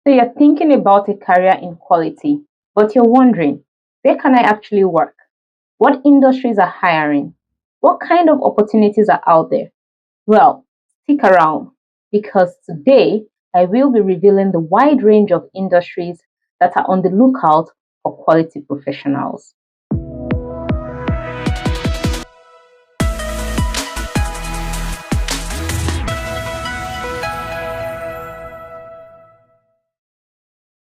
So you're thinking about a career in quality, but you're wondering, where can I actually work? What industries are hiring? What kind of opportunities are out there? Well, stick around because today I will be revealing the wide range of industries that are on the lookout for quality professionals.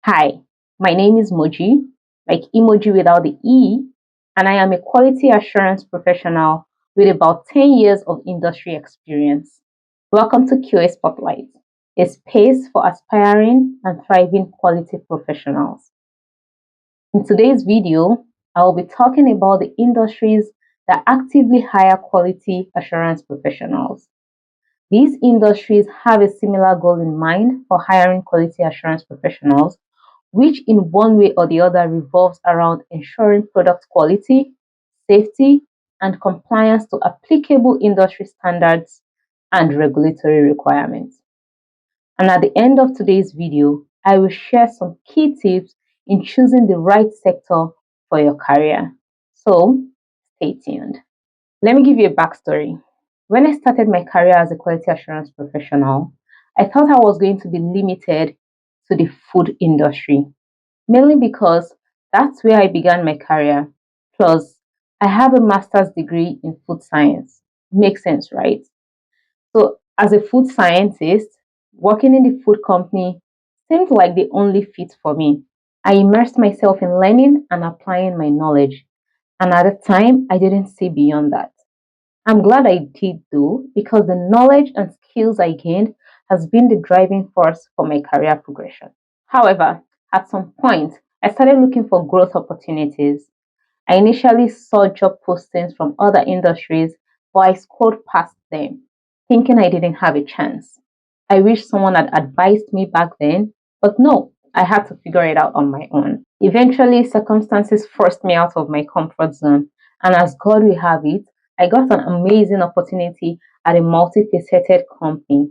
Hi, my name is Moji, like emoji without the E, and I am a quality assurance professional with about 10 years of industry experience. Welcome to QA Spotlight, a space for aspiring and thriving quality professionals. In today's video, I will be talking about the industries that actively hire quality assurance professionals. These industries have a similar goal in mind for hiring quality assurance professionals, which in one way or the other revolves around ensuring product quality, safety, and compliance to applicable industry standards and regulatory requirements. And at the end of today's video, I will share some key tips in choosing the right sector for your career. So stay tuned. Let me give you a backstory. When I started my career as a quality assurance professional, I thought I was going to be limited to the food industry, mainly because that's where I began my career. Plus, I have a master's degree in food science. Makes sense, right? So, as a food scientist, working in the food company seemed like the only fit for me. I immersed myself in learning and applying my knowledge, and at the time, I didn't see beyond that. I'm glad I did though, because the knowledge and skills I gained has been the driving force for my career progression. However, at some point, I started looking for growth opportunities. I initially saw job postings from other industries, but I scrolled past them, thinking I didn't have a chance. I wish someone had advised me back then, but no, I had to figure it out on my own. Eventually, circumstances forced me out of my comfort zone, and as God will have it, I got an amazing opportunity at a multifaceted company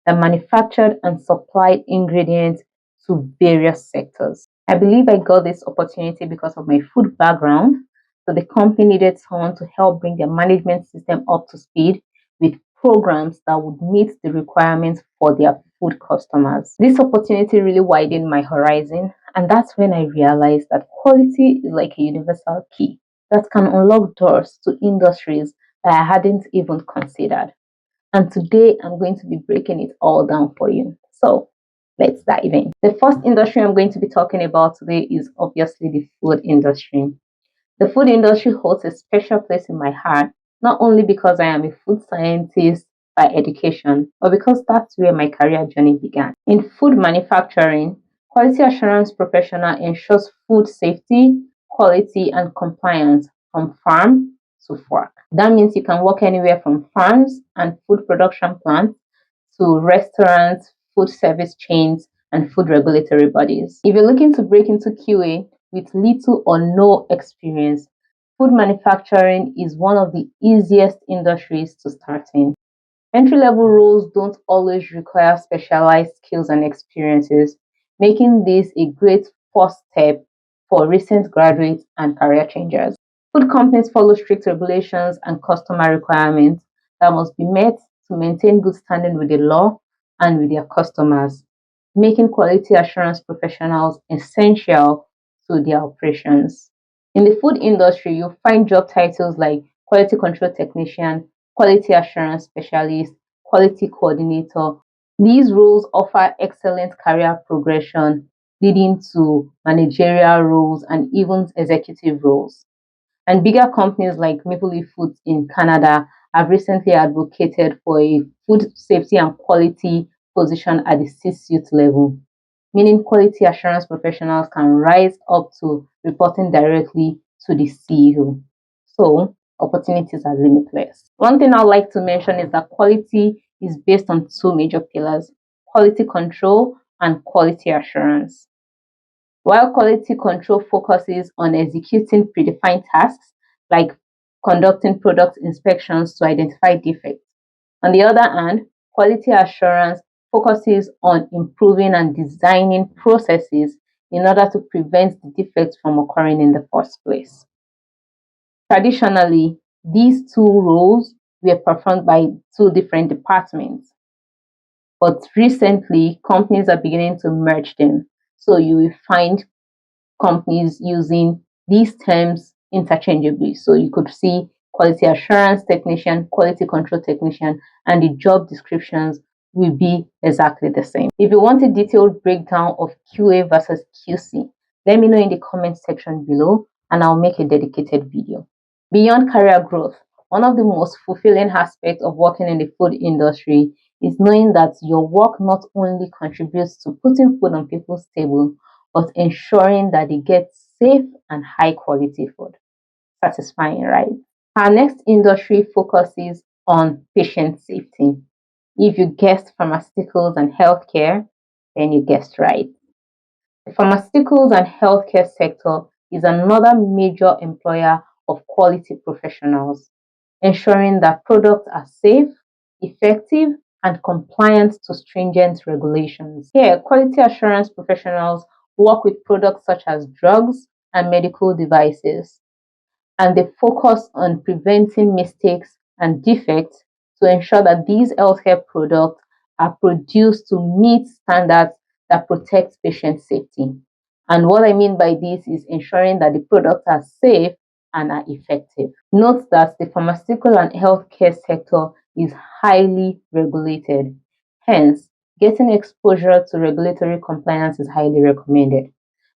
that manufactured and supplied ingredients to various sectors. I believe I got this opportunity because of my food background. So the company needed someone to help bring their management system up to speed with programs that would meet the requirements for their food customers. This opportunity really widened my horizon, and that's when I realized that quality is like a universal key that can unlock doors to industries that I hadn't even considered. And today I'm going to be breaking it all down for you. So let's dive in. The first industry I'm going to be talking about today is obviously the food industry. The food industry holds a special place in my heart, not only because I am a food scientist by education, but because that's where my career journey began. In food manufacturing, quality assurance professional ensures food safety, quality, and compliance from farm to fork. That means you can work anywhere from farms and food production plants to restaurants, food service chains, and food regulatory bodies. If you're looking to break into QA with little or no experience, food manufacturing is one of the easiest industries to start in. Entry level roles don't always require specialized skills and experiences, making this a great first step for recent graduates and career changers. Food companies follow strict regulations and customer requirements that must be met to maintain good standing with the law and with their customers, making quality assurance professionals essential to their operations. In the food industry, you'll find job titles like quality control technician, quality assurance specialist, quality coordinator. These roles offer excellent career progression, leading to managerial roles and even executive roles. And bigger companies like Maple Leaf Foods in Canada have recently advocated for a food safety and quality position at the C-suite level, meaning quality assurance professionals can rise up to reporting directly to the CEO. So, opportunities are limitless. One thing I'd like to mention is that quality is based on two major pillars: quality control and quality assurance. While quality control focuses on executing predefined tasks like conducting product inspections to identify defects. On the other hand, quality assurance focuses on improving and designing processes in order to prevent the defects from occurring in the first place. Traditionally, these two roles were performed by two different departments, but recently companies are beginning to merge them. So you will find companies using these terms interchangeably. So you could see quality assurance technician, quality control technician, and the job descriptions will be exactly the same. If you want a detailed breakdown of QA versus QC, let me know in the comment section below and I'll make a dedicated video. Beyond career growth, one of the most fulfilling aspects of working in the food industry is knowing that your work not only contributes to putting food on people's table, but ensuring that they get safe and high quality food. Satisfying, right? Our next industry focuses on patient safety. If you guessed pharmaceuticals and healthcare, then you guessed right. The pharmaceuticals and healthcare sector is another major employer of quality professionals, ensuring that products are safe, effective, and compliant to stringent regulations. Here, quality assurance professionals work with products such as drugs and medical devices, and they focus on preventing mistakes and defects to ensure that these healthcare products are produced to meet standards that protect patient safety. And what I mean by this is ensuring that the products are safe and are effective. Note that the pharmaceutical and healthcare sector is highly regulated. Hence, getting exposure to regulatory compliance is highly recommended.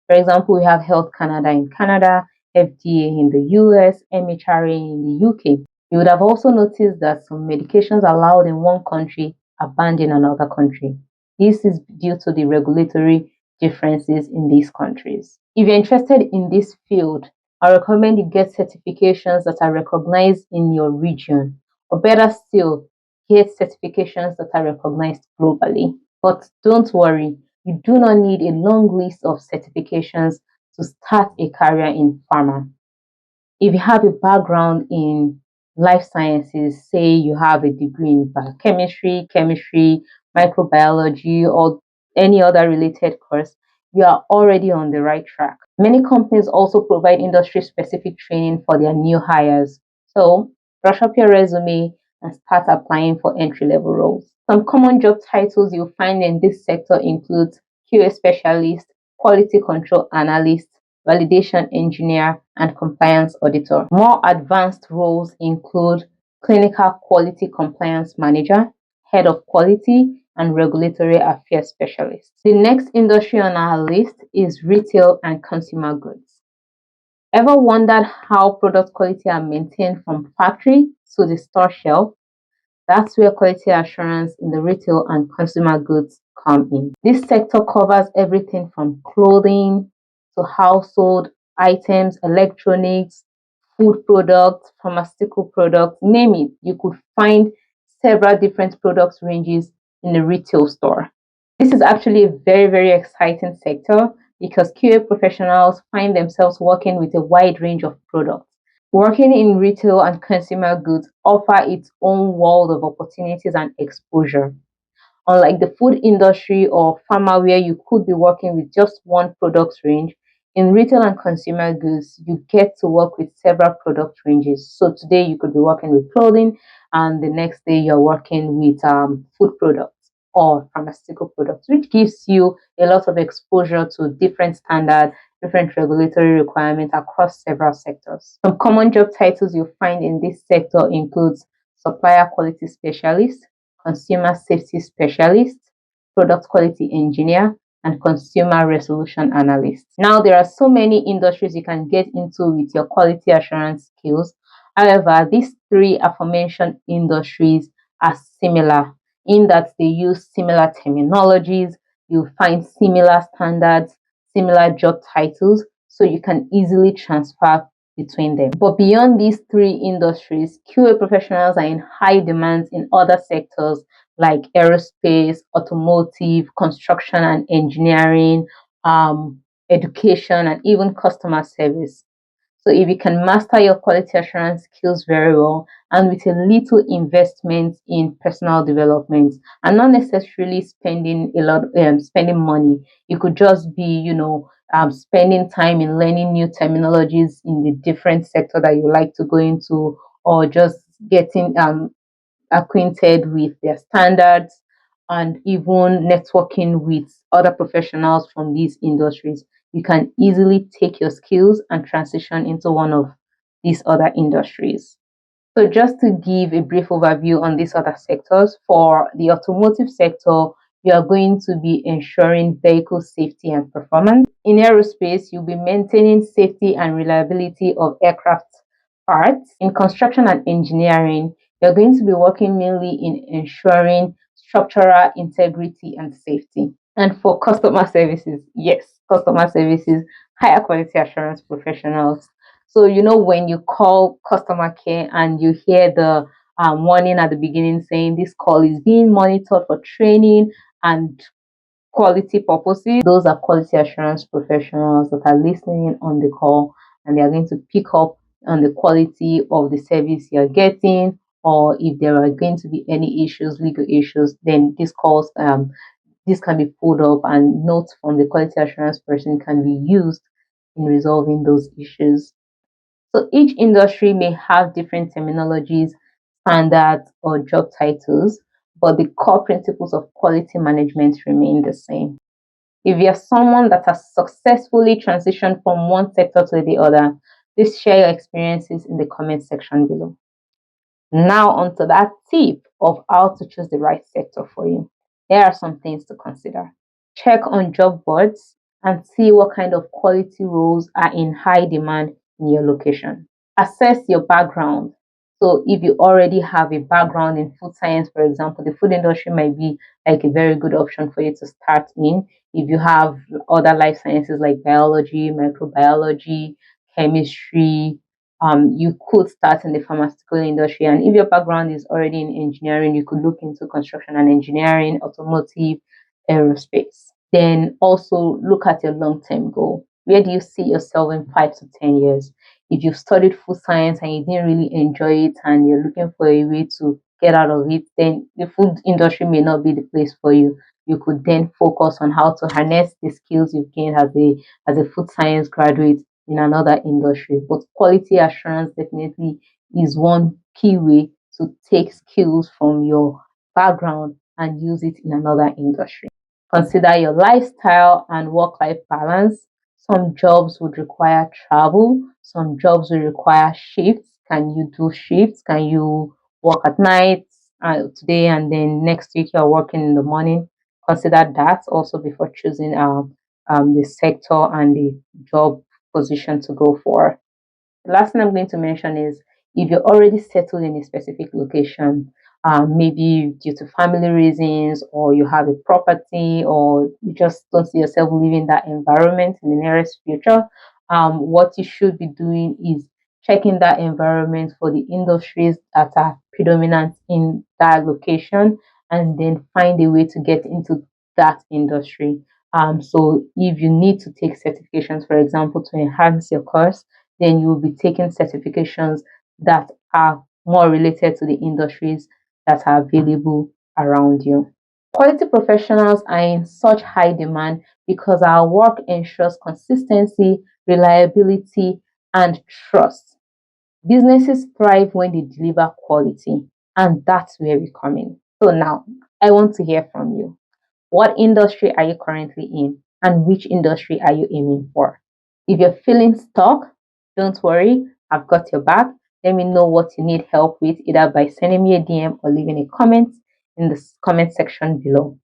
For example, we have Health Canada in Canada, FDA in the US, MHRA in the UK. You would have also noticed that some medications allowed in one country are banned in another country. This is due to the regulatory differences in these countries. If you're interested in this field, I recommend you get certifications that are recognized in your region, or better still, get certifications that are recognized globally. But don't worry, you do not need a long list of certifications to start a career in pharma. If you have a background in life sciences, say you have a degree in biochemistry, chemistry, microbiology, or any other related course, you are already on the right track. Many companies also provide industry specific training for their new hires. So, brush up your resume and start applying for entry level roles. Some common job titles you'll find in this sector include QA specialist, quality control analyst, validation engineer, and compliance auditor. More advanced roles include clinical quality compliance manager, head of quality, and regulatory affairs specialist. The next industry on our list is retail and consumer goods. Ever wondered how product quality are maintained from factory to the store shelf? That's where quality assurance in the retail and consumer goods come in. This sector covers everything from clothing to household items, electronics, food products, pharmaceutical products, name it. You could find several different products ranges in a retail store. This is actually a very exciting sector because QA professionals find themselves working with a wide range of products. Working in retail and consumer goods offer its own world of opportunities and exposure. Unlike the food industry or pharma where you could be working with just one product range, in retail and consumer goods, you get to work with several product ranges. So today you could be working with clothing and the next day you're working with food products or pharmaceutical products, which gives you a lot of exposure to different standards, different regulatory requirements across several sectors. Some common job titles you'll find in this sector includes supplier quality specialist, consumer safety specialist, product quality engineer, and consumer resolution analyst. Now, there are so many industries you can get into with your quality assurance skills. However, these three aforementioned industries are similar in that they use similar terminologies, you find similar standards, similar job titles, so you can easily transfer between them. But beyond these three industries, QA professionals are in high demand in other sectors like aerospace, automotive, construction and engineering, education, and even customer service. So if you can master your quality assurance skills very well and with a little investment in personal development and not necessarily spending a lot spending money, you could just be, spending time in learning new terminologies in the different sector that you like to go into, or just getting acquainted with their standards and even networking with other professionals from these industries. You can easily take your skills and transition into one of these other industries. So, just to give a brief overview on these other sectors, for the automotive sector, you are going to be ensuring vehicle safety and performance. In aerospace, you'll be maintaining safety and reliability of aircraft parts. In construction and engineering, you're going to be working mainly in ensuring structural integrity and safety. And for customer services, yes, customer services, higher quality assurance professionals. So, when you call customer care and you hear the warning at the beginning saying this call is being monitored for training and quality purposes, those are quality assurance professionals that are listening on the call, and they are going to pick up on the quality of the service you're getting, or if there are going to be any issues, legal issues, then this can be pulled up and notes from the quality assurance person can be used in resolving those issues. So each industry may have different terminologies, standards, or job titles, but the core principles of quality management remain the same. If you're someone that has successfully transitioned from one sector to the other, please share your experiences in the comment section below. Now, onto that tip of how to choose the right sector for you. There are some things to consider. Check on job boards and see what kind of quality roles are in high demand in your location. Assess your background. So, if you already have a background in food science, for example, the food industry might be like a very good option for you to start in. If you have other life sciences like biology, microbiology, chemistry, you could start in the pharmaceutical industry. And if your background is already in engineering, you could look into construction and engineering, automotive, aerospace. Then also look at your long term goal. Where do you see yourself in 5 to 10 years? If you've studied food science and you didn't really enjoy it and you're looking for a way to get out of it, then the food industry may not be the place for you. You could then focus on how to harness the skills you've gained as a food science graduate in another industry. But quality assurance definitely is one key way to take skills from your background and use it in another industry. Consider your lifestyle and work life balance. Some jobs would require travel, some jobs will require shifts. Can you do shifts? Can you work at night today and then next week you're working in the morning? Consider that also before choosing the sector and the job position to go for. The last thing I'm going to mention is if you're already settled in a specific location, maybe due to family reasons, or you have a property, or you just don't see yourself living that environment in the nearest future, what you should be doing is checking that environment for the industries that are predominant in that location and then find a way to get into that industry. So if you need to take certifications, for example, to enhance your course, then you will be taking certifications that are more related to the industries that are available around you. Quality professionals are in such high demand because our work ensures consistency, reliability, and trust. Businesses thrive when they deliver quality, and that's where we come in. So now, I want to hear from you. What industry are you currently in, and which industry are you aiming for? If you're feeling stuck, don't worry, I've got your back. Let me know what you need help with, either by sending me a DM or leaving a comment in the comment section below.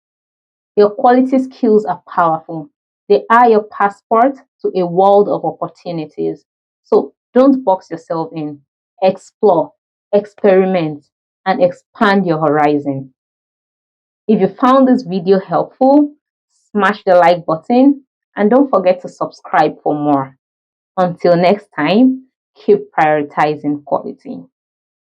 Your quality skills are powerful. They are your passport to a world of opportunities. So don't box yourself in. Explore, experiment, and expand your horizon. If you found this video helpful, smash the like button and don't forget to subscribe for more. Until next time, keep prioritizing quality.